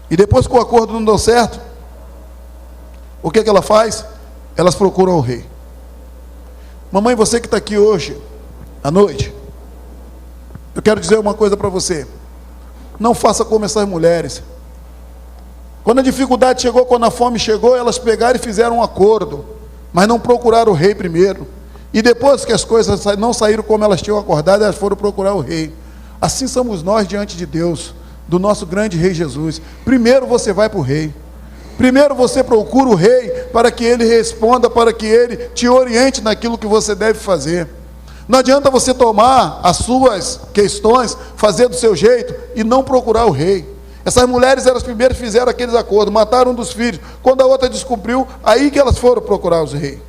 E depois que o acordo não deu certo, o que ela faz? Elas procuram o rei. Mamãe, você que está aqui hoje, à noite, eu quero dizer uma coisa para você. Não faça como essas mulheres. Quando a dificuldade chegou, quando a fome chegou, elas pegaram e fizeram um acordo, mas não procuraram o rei primeiro. E depois que as coisas não saíram como elas tinham acordado, elas foram procurar o rei. Assim somos nós diante de Deus, do nosso grande rei Jesus. Primeiro você vai para o rei. Primeiro você procura o rei para que ele responda, para que ele te oriente naquilo que você deve fazer. Não adianta você tomar as suas questões, fazer do seu jeito e não procurar o rei. Essas mulheres, elas primeiro fizeram aqueles acordos, mataram um dos filhos. Quando a outra descobriu, aí que elas foram procurar os reis.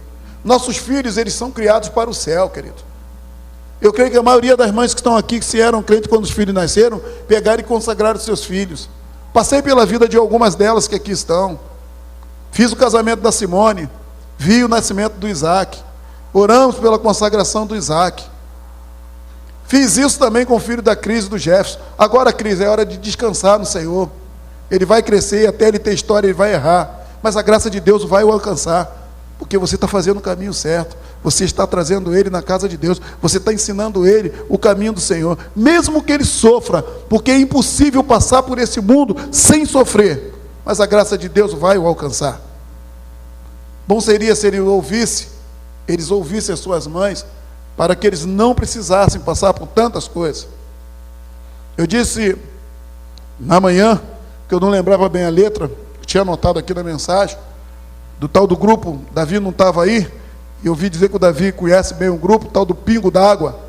Nossos filhos, eles são criados para o céu, querido. Eu creio que a maioria das mães que estão aqui, que se eram crentes quando os filhos nasceram, pegaram e consagraram seus filhos. Passei pela vida de algumas delas que aqui estão. Fiz o casamento da Simone, vi o nascimento do Isaac. Oramos pela consagração do Isaac. Fiz isso também com o filho da Cris e do Jefferson. Agora, Cris, é hora de descansar no Senhor. Ele vai crescer, até ele ter história, ele vai errar. Mas a graça de Deus vai o alcançar. Porque você está fazendo o caminho certo. Você está trazendo ele na casa de Deus. Você está ensinando ele o caminho do Senhor. Mesmo que ele sofra, porque é impossível passar por esse mundo sem sofrer. Mas a graça de Deus vai o alcançar. Bom seria se eles ouvissem as suas mães, para que eles não precisassem passar por tantas coisas. Eu disse na manhã, que eu não lembrava bem a letra, tinha anotado aqui na mensagem, do tal do grupo, Davi não estava aí, e eu ouvi dizer que o Davi conhece bem o grupo, tal do Pingo d'Água.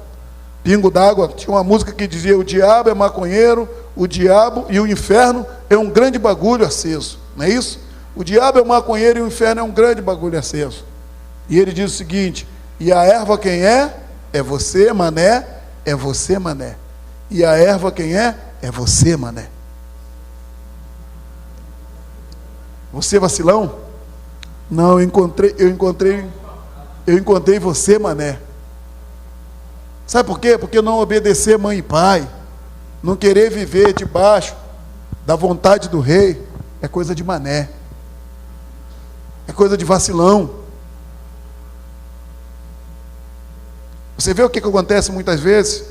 Pingo d'Água, tinha uma música que dizia: o diabo é maconheiro, o diabo e o inferno é um grande bagulho aceso. Não é isso? O diabo é maconheiro e o inferno é um grande bagulho aceso. E ele diz o seguinte: e a erva quem é? É você, mané, é você, mané. E a erva quem é? É você, mané. Você, vacilão? Não, eu encontrei você, mané. Sabe por quê? Porque não obedecer mãe e pai, não querer viver debaixo da vontade do rei, é coisa de mané. É coisa de vacilão. Você vê o que acontece muitas vezes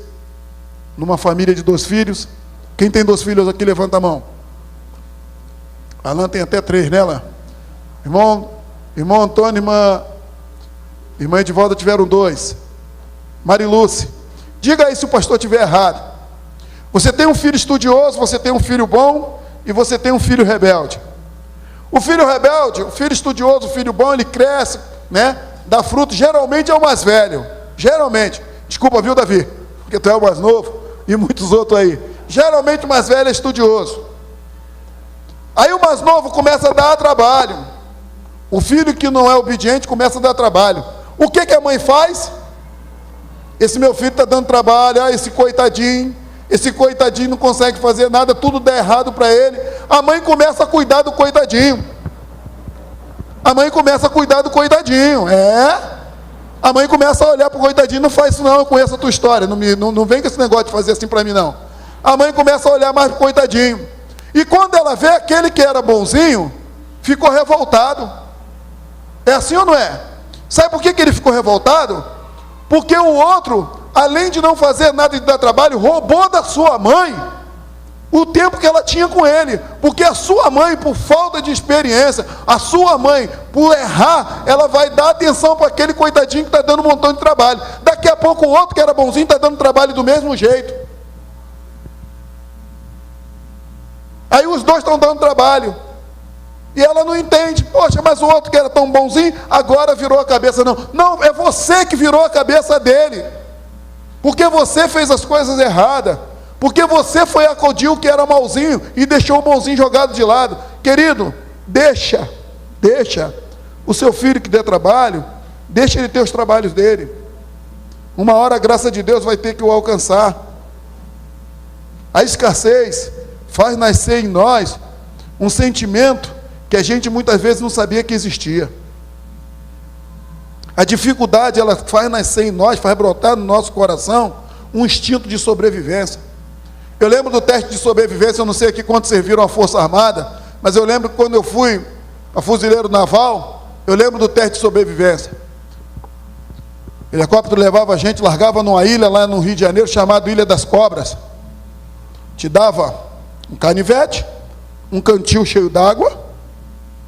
numa família de 2 filhos? Quem tem 2 filhos aqui, levanta a mão. Alan tem até 3, né, Alan? Irmão Antônio e irmã Edivalda tiveram 2. Marilúcia, diga aí se o pastor estiver errado. Você tem um filho estudioso, você tem um filho bom e você tem um filho rebelde. O filho rebelde, o filho estudioso, o filho bom, ele cresce, né? Dá fruto, geralmente é o mais velho. Geralmente, desculpa, viu, Davi? Porque tu é o mais novo e muitos outros aí. Geralmente o mais velho é estudioso. Aí o mais novo começa a dar trabalho. O filho que não é obediente começa a dar trabalho. O que a mãe faz? Esse meu filho está dando trabalho, esse coitadinho não consegue fazer nada, tudo dá errado para ele. A mãe começa a cuidar do coitadinho. A mãe começa a olhar para o coitadinho: não faz isso não, eu conheço a tua história, não vem com esse negócio de fazer assim para mim não. A mãe começa a olhar mais para o coitadinho. E quando ela vê aquele que era bonzinho, ficou revoltado. É assim ou não é? Sabe por que ele ficou revoltado? Porque o outro, além de não fazer nada e dar trabalho, roubou da sua mãe o tempo que ela tinha com ele. Porque a sua mãe, por falta de experiência, a sua mãe, por errar, ela vai dar atenção para aquele coitadinho que está dando um montão de trabalho. Daqui a pouco o outro que era bonzinho está dando trabalho do mesmo jeito. Aí os dois estão dando trabalho. E ela não entende: poxa, mas o outro que era tão bonzinho, agora virou a cabeça. Não, é você que virou a cabeça dele. Porque você fez as coisas erradas. porque você foi acudir o que era malzinho e deixou o bonzinho jogado de lado. Querido, deixa o seu filho que der trabalho, deixa ele ter os trabalhos dele. Uma hora a graça de Deus vai ter que o alcançar. A escassez faz nascer em nós um sentimento que a gente muitas vezes não sabia que existia. A dificuldade, ela faz nascer em nós, faz brotar no nosso coração um instinto de sobrevivência. Eu lembro do teste de sobrevivência, eu não sei aqui quantos serviram a Força Armada, mas eu lembro que quando eu fui a fuzileiro naval, eu lembro do teste de sobrevivência. O helicóptero levava a gente, largava numa ilha lá no Rio de Janeiro, chamada Ilha das Cobras. Te dava um canivete, um cantil cheio d'água,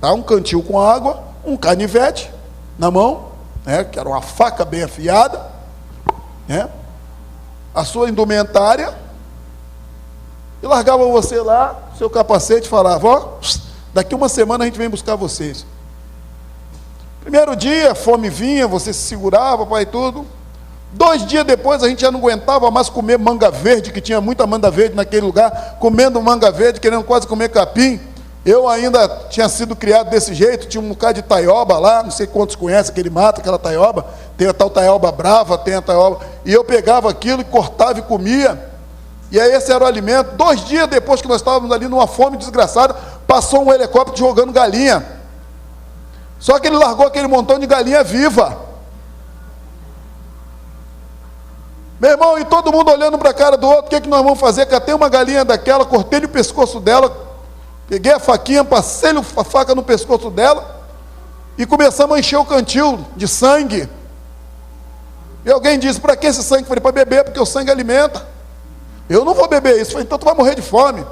tá? Um cantil com água, um canivete na mão, que era uma faca bem afiada, a sua indumentária, e largava você lá, seu capacete, e falava: ó, daqui uma semana a gente vem buscar vocês. Primeiro dia, a fome vinha, você se segurava, pai, tudo. 2 dias depois, a gente já não aguentava mais comer manga verde, que tinha muita manga verde naquele lugar, comendo manga verde, querendo quase comer capim. Eu ainda tinha sido criado desse jeito, tinha um bocado de taioba lá, não sei quantos conhecem aquele mato, aquela taioba, tem a tal taioba brava, tem a taioba, e eu pegava aquilo e cortava e comia, e aí esse era o alimento. 2 dias depois que nós estávamos ali numa fome desgraçada, passou um helicóptero jogando galinha, só que ele largou aquele montão de galinha viva, meu irmão, e todo mundo olhando para a cara do outro. O que nós vamos fazer? Catei uma galinha daquela, cortei o pescoço dela, peguei a faquinha, passei a faca no pescoço dela e começamos a encher o cantil de sangue. E alguém disse: para que esse sangue? Eu falei: para beber, porque o sangue alimenta. Eu não vou beber isso. Eu falei: então tu vai morrer de fome.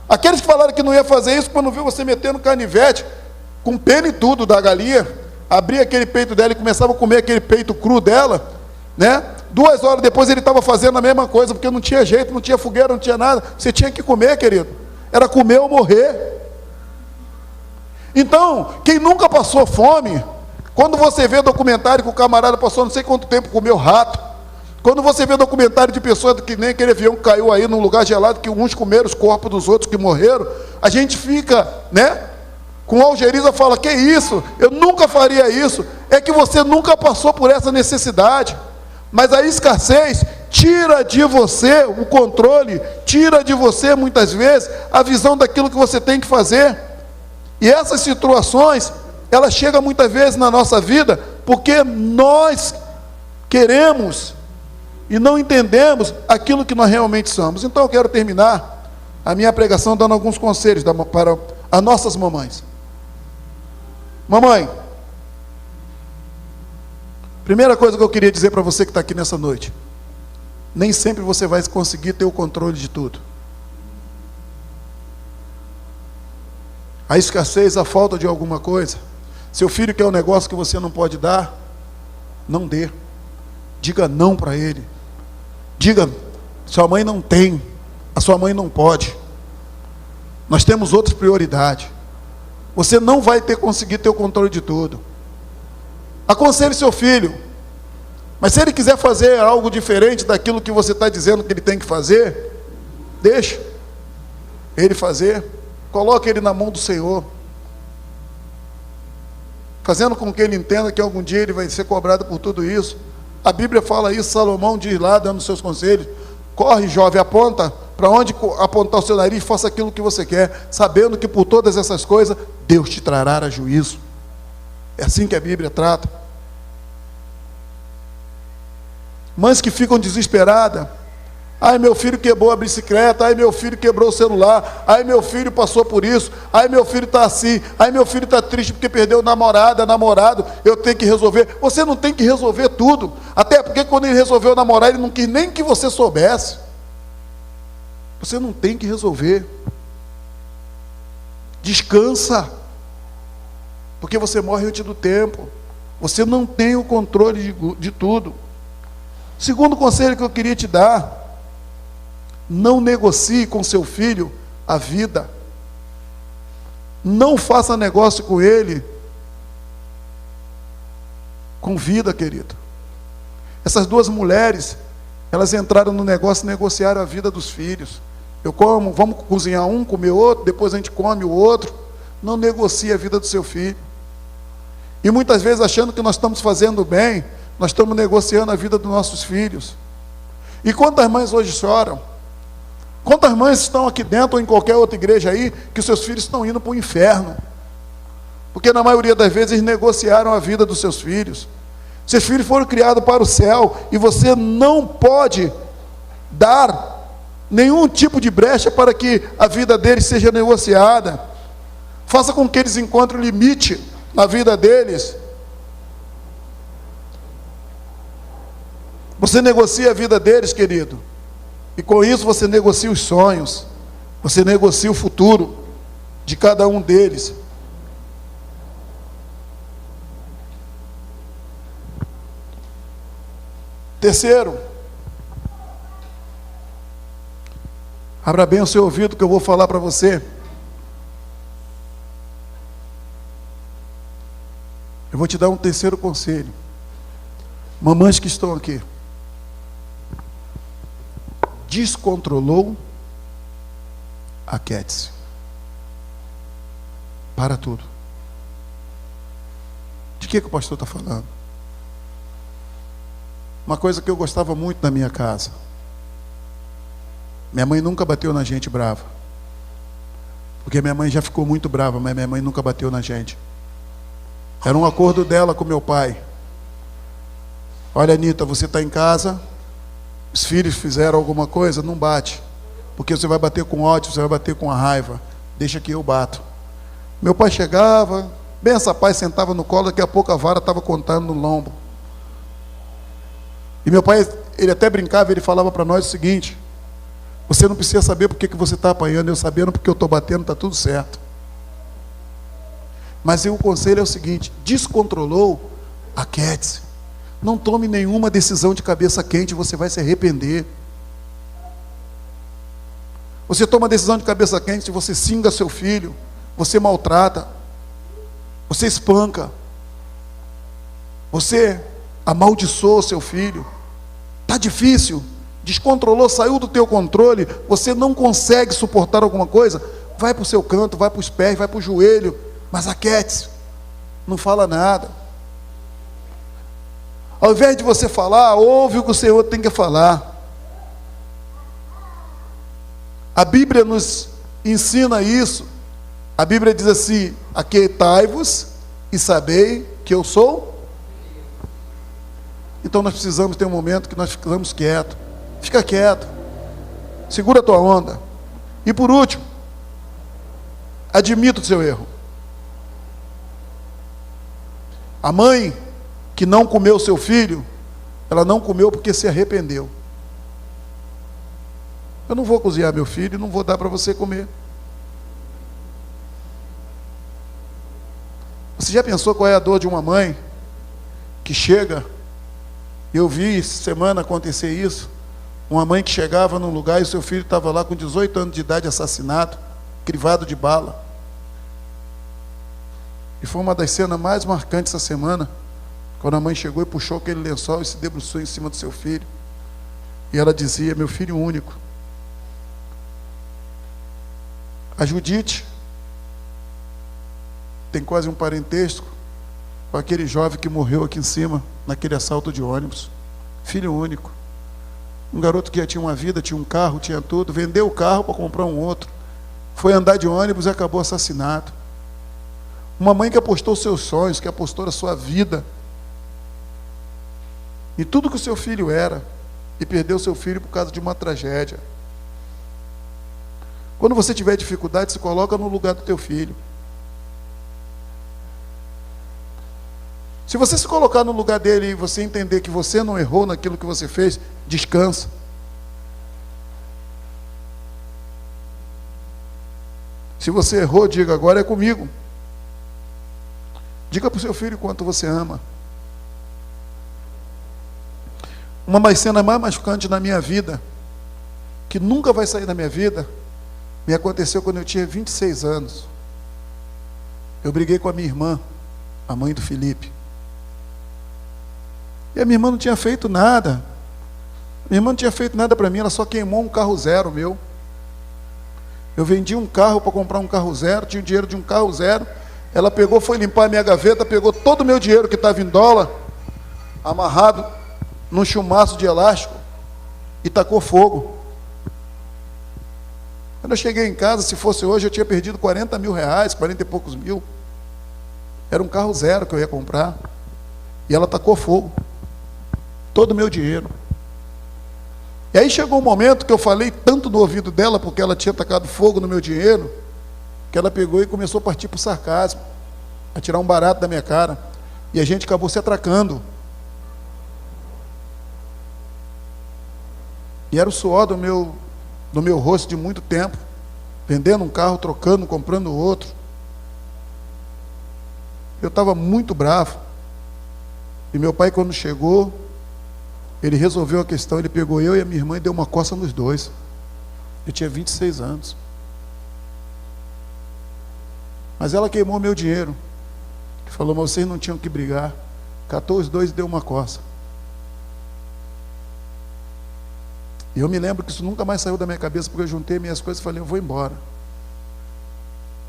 Aqueles que falaram que não ia fazer isso, quando viu você metendo canivete, com pena e tudo da galinha, abria aquele peito dela e começava a comer aquele peito cru dela, 2 horas depois ele estava fazendo a mesma coisa, porque não tinha jeito, não tinha fogueira, não tinha nada. Você tinha que comer, querido. Era comer ou morrer. Então, quem nunca passou fome, quando você vê documentário que o camarada passou não sei quanto tempo comeu rato, quando você vê documentário de pessoas que nem aquele avião que caiu aí num lugar gelado, que uns comeram os corpos dos outros que morreram, a gente fica, com algeriza, fala: que isso? Eu nunca faria isso. É que você nunca passou por essa necessidade. Mas a escassez tira de você o controle, tira de você muitas vezes a visão daquilo que você tem que fazer. E essas situações, elas chegam muitas vezes na nossa vida porque nós queremos e não entendemos aquilo que nós realmente somos. Então eu quero terminar a minha pregação dando alguns conselhos para as nossas mamães. Mamãe, primeira coisa que eu queria dizer para você que está aqui nessa noite: nem sempre você vai conseguir ter o controle de tudo. A escassez, a falta de alguma coisa, seu filho quer um negócio que você não pode dar, não dê. Diga não para ele. Diga: sua mãe não tem, a sua mãe não pode. Nós temos outras prioridades. Você não vai conseguir ter o controle de tudo. Aconselhe seu filho, mas se ele quiser fazer algo diferente daquilo que você está dizendo que ele tem que fazer, deixa ele fazer, coloque ele na mão do Senhor, fazendo com que ele entenda que algum dia ele vai ser cobrado por tudo isso. A Bíblia fala isso, Salomão diz lá, dando seus conselhos: corre, jovem, aponta para onde apontar o seu nariz, faça aquilo que você quer, sabendo que por todas essas coisas Deus te trará a juízo. É assim que a Bíblia trata. Mães que ficam desesperadas: ai, meu filho quebrou a bicicleta, ai, meu filho quebrou o celular, ai, meu filho passou por isso, ai, meu filho está assim, ai, meu filho está triste porque perdeu namorado, eu tenho que resolver. Você não tem que resolver tudo, até porque quando ele resolveu namorar, ele não quis nem que você soubesse. Você não tem que resolver. Descansa, porque você morre antes do tempo. Você não tem o controle de tudo. Segundo conselho que eu queria te dar: não negocie com seu filho a vida. Não faça negócio com ele com vida, querido. Essas 2 mulheres, Elas entraram no negócio e negociaram a vida dos filhos. Eu como, vamos cozinhar um, comer outro, depois a gente come o outro. Não negocia a vida do seu filho. E muitas vezes, achando que nós estamos fazendo bem, nós estamos negociando a vida dos nossos filhos. E quantas mães hoje choram? Quantas mães estão aqui dentro ou em qualquer outra igreja aí, que seus filhos estão indo para o inferno? Porque na maioria das vezes eles negociaram a vida dos seus filhos. Seus filhos foram criados para o céu, e você não pode dar nenhum tipo de brecha para que a vida deles seja negociada. Faça com que eles encontrem limite na vida deles. Você negocia a vida deles, querido, e com isso você negocia os sonhos, você negocia o futuro de cada um deles. Terceiro, abra bem o seu ouvido que eu vou falar para você. Eu vou te dar um terceiro conselho. Mamães que estão aqui. Descontrolou, aquiete-se. Para tudo. De que o pastor está falando? Uma coisa que eu gostava muito na minha casa. Minha mãe nunca bateu na gente brava. Porque minha mãe já ficou muito brava, mas minha mãe nunca bateu na gente. Era um acordo dela com meu pai. Olha, Anitta, você está em casa, os filhos fizeram alguma coisa, não bate. Porque você vai bater com ódio, você vai bater com a raiva. Deixa que eu bato. Meu pai chegava, bem essa pai sentava no colo, daqui a pouco a vara estava contando no lombo. E meu pai, ele até brincava, ele falava para nós o seguinte: você não precisa saber por que você está apanhando, eu sabendo porque eu estou batendo, está tudo certo. Mas o conselho é o seguinte: descontrolou, aquiete-se. Não tome nenhuma decisão de cabeça quente, você vai se arrepender. Você toma decisão de cabeça quente, você xinga seu filho, você maltrata, você espanca, você amaldiçoa seu filho. Está difícil, descontrolou, saiu do teu controle, você não consegue suportar alguma coisa, vai para o seu canto, vai para os pés, vai para o joelho, mas aquiete-se, não fala nada. Ao invés de você falar, ouve o que o Senhor tem que falar. A Bíblia nos ensina isso. A Bíblia diz assim: aquietai-vos e sabei que eu sou. Então nós precisamos ter um momento que nós ficamos quietos. Fica quieto. Segura a tua onda. E por último, admita o seu erro. A mãe que não comeu seu filho, ela não comeu porque se arrependeu. Eu não vou cozinhar meu filho e não vou dar para você comer. Você já pensou qual é a dor de uma mãe que chega? Eu vi essa semana acontecer isso. Uma mãe que chegava num lugar e o seu filho estava lá com 18 anos de idade, assassinado, crivado de bala. E foi uma das cenas mais marcantes essa semana, quando a mãe chegou e puxou aquele lençol e se debruçou em cima do seu filho. E ela dizia: meu filho único. A Judite tem quase um parentesco com aquele jovem que morreu aqui em cima, naquele assalto de ônibus. Filho único. Um garoto que já tinha uma vida, tinha um carro, tinha tudo, vendeu o carro para comprar um outro. Foi andar de ônibus e acabou assassinado. Uma mãe que apostou seus sonhos, que apostou a sua vida e tudo que o seu filho era, e perdeu seu filho por causa de uma tragédia. Quando você tiver dificuldade, se coloca no lugar do teu filho. Se você se colocar no lugar dele e você entender que você não errou naquilo que você fez, descansa. Se você errou, diga: agora é comigo. Diga para o seu filho quanto você ama. Uma das cenas mais marcantes na minha vida, que nunca vai sair da minha vida, me aconteceu quando eu tinha 26 anos. Eu briguei com a minha irmã, a mãe do Felipe. E a minha irmã não tinha feito nada. Minha irmã não tinha feito nada para mim, ela só queimou um carro zero meu. Eu vendi um carro para comprar um carro zero, tinha o dinheiro de um carro zero. Ela pegou, foi limpar a minha gaveta, pegou todo o meu dinheiro que estava em dólar, amarrado num chumaço de elástico, e tacou fogo. Quando eu cheguei em casa, se fosse hoje, eu tinha perdido 40 mil reais, 40 e poucos mil. Era um carro zero que eu ia comprar. E ela tacou fogo. Todo o meu dinheiro. E aí chegou um momento que eu falei tanto no ouvido dela, porque ela tinha tacado fogo no meu dinheiro, que ela pegou e começou a partir para o sarcasmo, a tirar um barato da minha cara. E a gente acabou se atracando. E era o suor do meu rosto de muito tempo, vendendo um carro, trocando, comprando outro. Eu estava muito bravo. E meu pai, quando chegou, ele resolveu a questão. Ele pegou eu e a minha irmã e deu uma coça nos dois. Eu tinha 26 anos. Mas ela queimou meu dinheiro. Falou, mas vocês não tinham que brigar. Catou os dois e deu uma coça. E eu me lembro que isso nunca mais saiu da minha cabeça, porque eu juntei minhas coisas e falei, eu vou embora.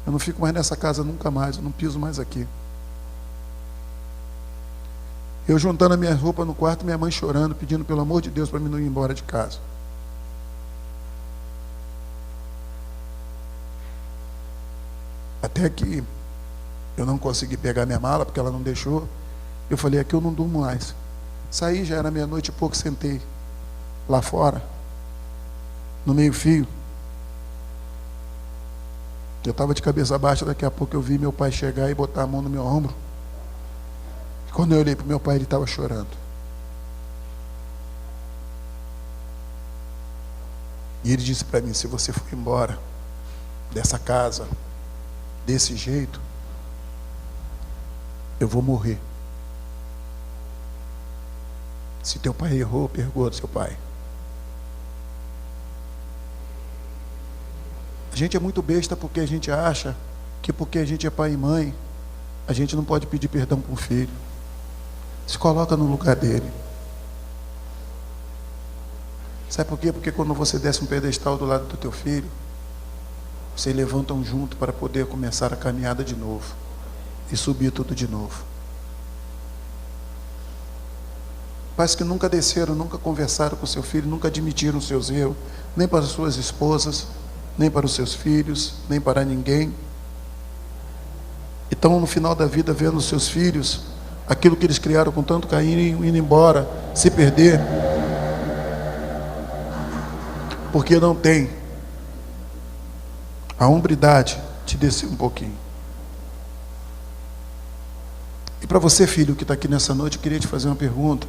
Eu não fico mais nessa casa nunca mais, eu não piso mais aqui. Eu juntando as minhas roupas no quarto, minha mãe chorando, pedindo pelo amor de Deus para mim não ir embora de casa. Até que eu não consegui pegar minha mala, porque ela não deixou. Eu falei, aqui eu não durmo mais. Saí, já era meia-noite e pouco, sentei lá fora, no meio-fio. Eu estava de cabeça baixa, daqui a pouco eu vi meu pai chegar e botar a mão no meu ombro. Quando eu olhei para o meu pai, ele estava chorando. E ele disse para mim, se você for embora dessa casa, desse jeito, eu vou morrer. Se teu pai errou, perdoa do seu pai. A gente é muito besta porque a gente acha que porque a gente é pai e mãe, a gente não pode pedir perdão para um filho. Se coloca no lugar dele. Sabe por quê? Porque quando você desce um pedestal do lado do teu filho, vocês levantam junto para poder começar a caminhada de novo e subir tudo de novo. Pais que nunca desceram, nunca conversaram com seu filho, nunca admitiram seus erros, nem para suas esposas, nem para os seus filhos, nem para ninguém. E estão no final da vida vendo os seus filhos, aquilo que eles criaram com tanto carinho, indo embora, se perder, porque não tem a hombridade de descer um pouquinho. E para você, filho, que está aqui nessa noite, eu queria te fazer uma pergunta.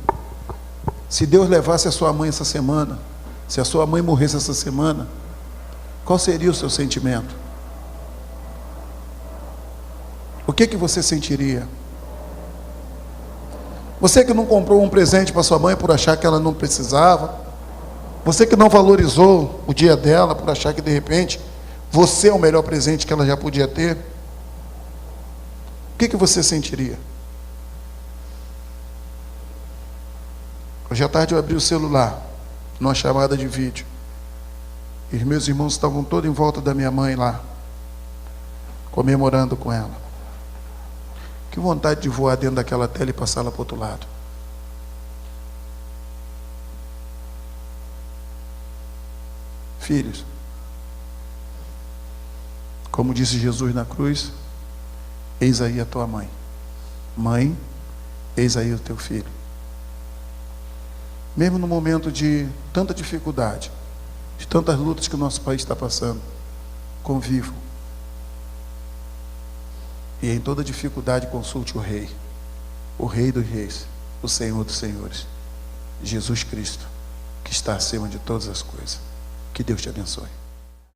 Se Deus levasse a sua mãe essa semana, se a sua mãe morresse essa semana, qual seria o seu sentimento? O que você sentiria? Você que não comprou um presente para sua mãe por achar que ela não precisava, você que não valorizou o dia dela por achar que de repente você é o melhor presente que ela já podia ter, o que você sentiria? Hoje à tarde eu abri o celular, numa chamada de vídeo, e os meus irmãos estavam todos em volta da minha mãe lá, comemorando com ela. Que vontade de voar dentro daquela tela e passar lá para o outro lado. Filhos, como disse Jesus na cruz, eis aí a tua mãe. Mãe, eis aí o teu filho. Mesmo no momento de tanta dificuldade, de tantas lutas que o nosso país está passando, convivam. E em toda dificuldade consulte o Rei dos Reis, o Senhor dos Senhores, Jesus Cristo, que está acima de todas as coisas. Que Deus te abençoe.